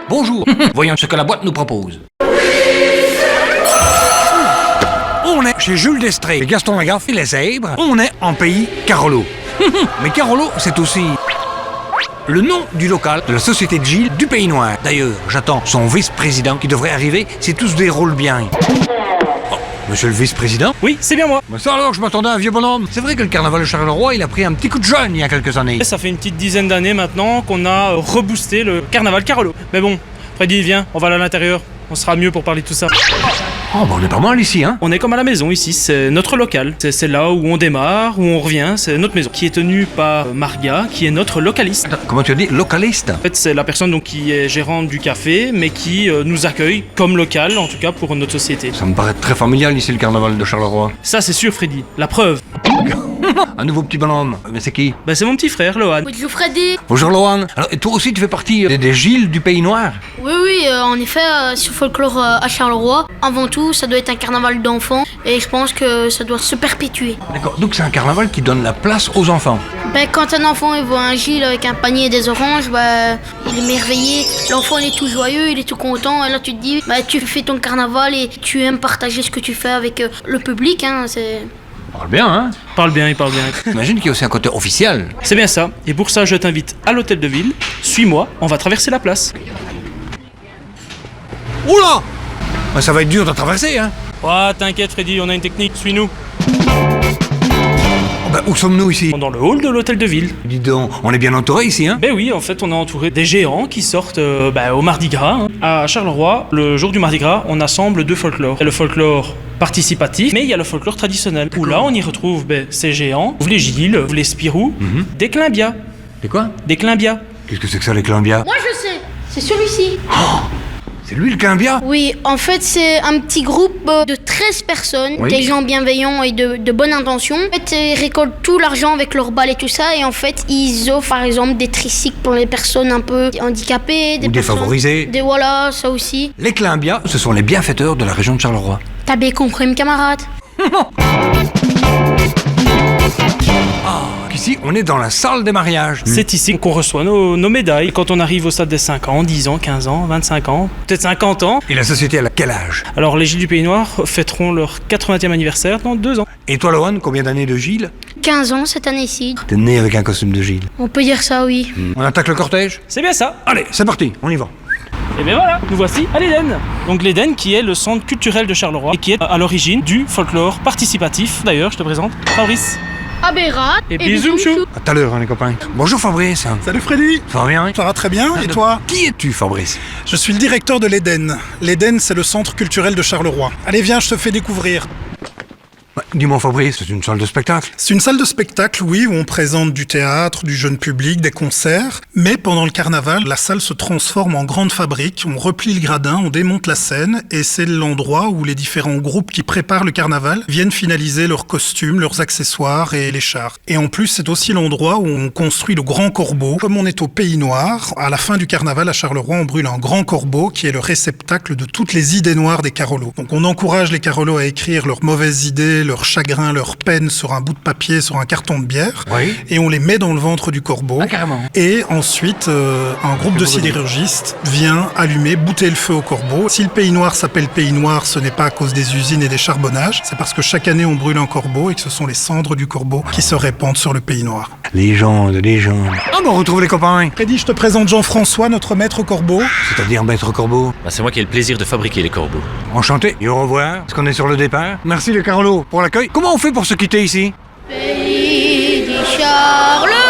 Bonjour. Voyons ce que la boîte nous propose. On est chez Jules Destrée, Gaston Lagaffe et les Zèbres. On est en pays Carolo. Mais Carolo, c'est aussi le nom du local de la société de Gilles du Pays Noir. D'ailleurs, j'attends son vice-président qui devrait arriver si tout se déroule bien. Oh, monsieur le vice-président? Oui, c'est bien moi. Mais ça alors, je m'attendais à un vieux bonhomme. C'est vrai que le carnaval de Charleroi, il a pris un petit coup de jeune il y a quelques années. Ça fait une petite dizaine d'années maintenant qu'on a reboosté le carnaval Carolo. Mais bon, Freddy, viens, on va aller à l'intérieur. On sera mieux pour parler de tout ça. Oh, bah on est pas mal ici, hein? On est comme à la maison ici, c'est notre local. C'est là où on démarre, où on revient, c'est notre maison. Qui est tenue par Marga, qui est notre localiste. Attends, comment tu as dit? Localiste? En fait, c'est la personne donc, qui est gérante du café, mais qui nous accueille comme local, en tout cas pour notre société. Ça me paraît très familial ici, le carnaval de Charleroi. Ça, c'est sûr, Freddy. La preuve. Un nouveau petit bonhomme. Mais c'est qui? Ben, c'est mon petit frère, Lohan. Bonjour Freddy. Bonjour Lohan. Alors, et toi aussi, tu fais partie des Gilles du Pays Noir? Oui, en effet, sur Folklore à Charleroi, avant tout, ça doit être un carnaval d'enfants et je pense que ça doit se perpétuer. D'accord, donc c'est un carnaval qui donne la place aux enfants. Ben, quand un enfant il voit un Gilles avec un panier et des oranges, ben, il est merveillé. L'enfant il est tout joyeux, il est tout content et là tu te dis, ben, tu fais ton carnaval et tu aimes partager ce que tu fais avec le public, hein, c'est... Parle bien, hein? Parle bien, il parle bien. J'imagine qu'il y a aussi un côté officiel. C'est bien ça. Et pour ça, je t'invite à l'hôtel de ville. Suis-moi, on va traverser la place. Oula! Ben, ça va être dur de traverser, hein? Oh, t'inquiète, Freddy, on a une technique, suis-nous. Oh, ben, où sommes-nous ici? Dans le hall de l'hôtel de ville. Dis donc, on est bien entouré ici, hein? Ben oui, en fait, on est entouré des géants qui sortent au Mardi Gras. Hein. À Charleroi, le jour du Mardi Gras, on assemble deux folklores. Il y a le folklore participatif, mais il y a le folklore traditionnel. Où là, on y retrouve ces géants, les Gilles, les Spirou, des Climbias. C'est quoi? Des Climbias. Qu'est-ce que c'est que ça, les Climbias? Moi je sais, c'est celui-ci. C'est lui le Climbia? Oui, en fait c'est un petit groupe de 13 personnes, Oui. des gens bienveillants et de bonne intention. En fait, ils récoltent tout l'argent avec leur balles et tout ça et en fait ils offrent par exemple des tricycles pour les personnes un peu handicapées, Ou défavorisées. Voilà, ça aussi. Les Climbias, ce sont les bienfaiteurs de la région de Charleroi. T'as bien compris, mes camarades. Ici, on est dans la salle des mariages. C'est ici qu'on reçoit nos médailles. Quand on arrive au stade des 5 ans, 10 ans, 15 ans, 25 ans, peut-être 50 ans. Et la société, elle a quel âge? Alors les Gilles du Pays Noir fêteront leur 80e anniversaire dans 2 ans. Et toi, Lohan, combien d'années de Gilles? 15 ans cette année-ci. T'es né avec un costume de Gilles. On peut dire ça, oui. On attaque le cortège? C'est bien ça. Allez, c'est parti, on y va. Et bien voilà, nous voici à l'Éden. Donc l'Éden qui est le centre culturel de Charleroi et qui est à l'origine du folklore participatif. D'ailleurs, je te présente Fabrice. Abérat Et bisous, chou. À tout à l'heure, hein, les copains. Bonjour Fabrice. Salut Freddy, Ça va bien? ça va très bien, et toi? Qui es-tu, Fabrice? Je suis le directeur de l'Éden. L'Éden, c'est le centre culturel de Charleroi. Allez, viens, je te fais découvrir. Dis-moi, Fabrice, c'est une salle de spectacle? C'est une salle de spectacle, oui, où on présente du théâtre, du jeune public, des concerts. Mais pendant le carnaval, la salle se transforme en grande fabrique. On replie le gradin, on démonte la scène, et c'est l'endroit où les différents groupes qui préparent le carnaval viennent finaliser leurs costumes, leurs accessoires et les chars. Et en plus, c'est aussi l'endroit où on construit le Grand Corbeau. Comme on est au Pays Noir, à la fin du carnaval à Charleroi, on brûle un Grand Corbeau qui est le réceptacle de toutes les idées noires des carolos. Donc on encourage les carolos à écrire leurs mauvaises idées, leurs chagrins, leurs peines sur un bout de papier, sur un carton de bière, Oui. et on les met dans le ventre du corbeau. Ah, carrément. Et ensuite, un groupe de sidérurgistes vient allumer, bouter le feu au corbeau. Si le Pays Noir s'appelle Pays Noir, ce n'est pas à cause des usines et des charbonnages, c'est parce que chaque année on brûle un corbeau et que ce sont les cendres du corbeau qui se répandent sur le Pays Noir. Légende. Ah, bon, on retrouve les copains. Freddy, je te présente Jean-François, notre maître corbeau. C'est-à-dire maître Corbeau. Bah, c'est moi qui ai le plaisir de fabriquer les corbeaux. Enchanté. Et au revoir. Est-ce qu'on est sur le départ? Merci les Carolos pour l'accueil. Comment on fait pour se quitter ici? Pays du Charleroi.